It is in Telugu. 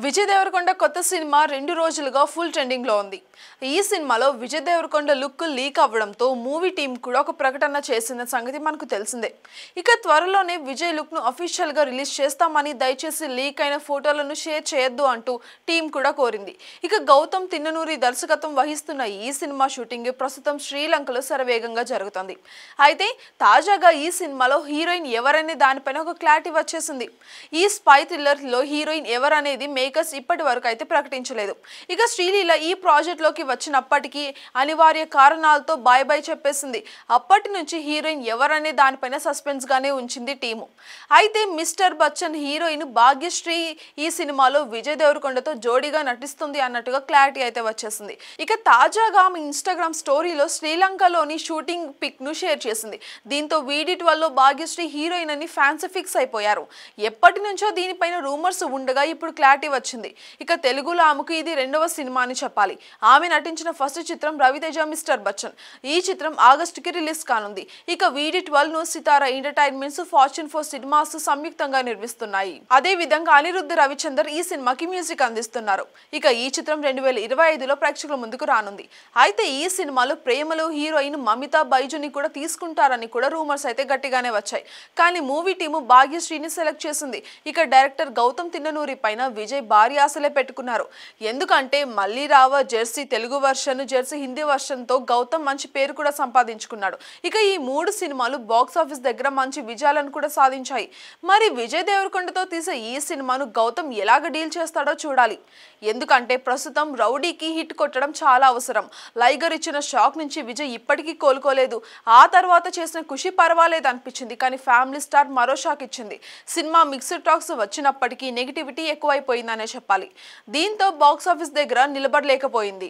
విజయ్ దేవరకొండ కొత్త సినిమా 2 రోజులుగా ఫుల్ ట్రెండింగ్ లో ఉంది. ఈ సినిమాలో విజయ్ దేవరకొండ లుక్ లీక్ అవ్వడంతో మూవీ టీం కూడా ఒక ప్రకటన చేసిన సంగతి మనకు తెలిసిందే. ఇక త్వరలోనే విజయ్ లుక్ ను అఫీషియల్ గా రిలీజ్ చేస్తామని, దయచేసి లీక్ అయిన ఫోటోలను షేర్ చేయొద్దు అంటూ టీం కూడా కోరింది. ఇక గౌతమ్ తిన్ననూరి దర్శకత్వం వహిస్తున్న ఈ సినిమా షూటింగ్ ప్రస్తుతం శ్రీలంకలో శరవేగంగా జరుగుతుంది. అయితే తాజాగా ఈ సినిమాలో హీరోయిన్ ఎవరనే దానిపైన ఒక క్లారిటీ వచ్చేసింది. ఈ స్పై థ్రిల్లర్ లో హీరోయిన్ ఎవరనేది మేకర్స్ ఇప్పటి వరకు అయితే ప్రకటించలేదు. ఇక శ్రీలీల ఈ ప్రాజెక్ట్ లోకి వచ్చినప్పటికీ అనివార్య కారణాలతో బై బై చెప్పేసింది. అప్పటి నుంచి హీరోయిన్ ఎవరనే దానిపైన సస్పెన్స్ గానే ఉంచింది టీము. అయితే మిస్టర్ బచ్చన్ హీరోయిన్ భాగ్యశ్రీ ఈ సినిమాలో విజయ్ దేవరకొండతో జోడీగా నటిస్తుంది అన్నట్టుగా క్లారిటీ అయితే వచ్చేసింది. ఇక తాజాగా ఆమె ఇన్స్టాగ్రామ్ స్టోరీలో శ్రీలంకలోని షూటింగ్ పిక్ ను షేర్ చేసింది. దీంతో వీడిట్ వల్ల భాగ్యశ్రీ హీరోయిన్ అని ఫ్యాన్స్ ఫిక్స్ అయిపోయారు. ఎప్పటి నుంచో దీనిపైన రూమర్స్ ఉండగా ఇప్పుడు క్లారిటీ వచ్చింది. ఇక తెలుగులో ఆమెకు ఇది 2వ సినిమా అని చెప్పాలి. ఆమె నటించిన ఫస్ట్ చిత్రం రవితేజ మిస్టర్ బచ్చన్. ఈ చిత్రం ఆగస్టుకి రిలీజ్ కానుంది. ఇక VD12 ను సితారా ఎంటర్టైన్మెంట్స్, ఫార్చ్యూన్ 4 సినిమాస్ సంయుక్తంగా నిర్మిస్తున్నాయి. అదే విధంగా అనిరుద్ధ్ రవిచందర్ ఈ సినిమాకి మ్యూజిక్ అందిస్తున్నారు. ఇక ఈ చిత్రం 2025లో ప్రేక్షకుల ముందుకు రానుంది. అయితే ఈ సినిమాలో ప్రేమలో హీరోయిన్ మమితా బైజుని కూడా తీసుకుంటారని కూడా రూమర్స్ అయితే గట్టిగానే వచ్చాయి. కానీ మూవీ టీము భాగ్యశ్రీని సెలెక్ట్ చేసింది. ఇక డైరెక్టర్ గౌతమ్ తిన్ననూరి పైన విజయ్ భారీ ఆశలే పెట్టుకున్నారు. ఎందుకంటే మళ్ళీ రావ Jersey Telugu version, Jersey Hindi version తో గౌతమ్ మంచి పేరు కూడా సంపాదించుకున్నాడు. ఇక ఈ 3 సినిమాలు బాక్స్ ఆఫీస్ దగ్గర మంచి విజయాలను కూడా సాధించాయి. మరి విజయ్ దేవరకొండతో తీసే ఈ సినిమాను గౌతమ్ ఎలాగ డీల్ చేస్తాడో చూడాలి. ఎందుకంటే ప్రస్తుతం రౌడీకి హిట్ కొట్టడం చాలా అవసరం. లైగర్ ఇచ్చిన షాక్ నుంచి విజయ్ ఇప్పటికీ కోలుకోలేదు. ఆ తర్వాత చేసిన ఖుషి పర్వాలేదు అనిపించింది. కానీ ఫ్యామిలీ స్టార్ మరో షాక్ ఇచ్చింది. సినిమా మిక్స్డ్ టాక్స్ వచ్చినప్పటికీ నెగిటివిటీ ఎక్కువైపోయిందనే చెప్పాలి. దీంతో బాక్స్ ఆఫీస్ దగ్గర నిలబడలేకపోయింది.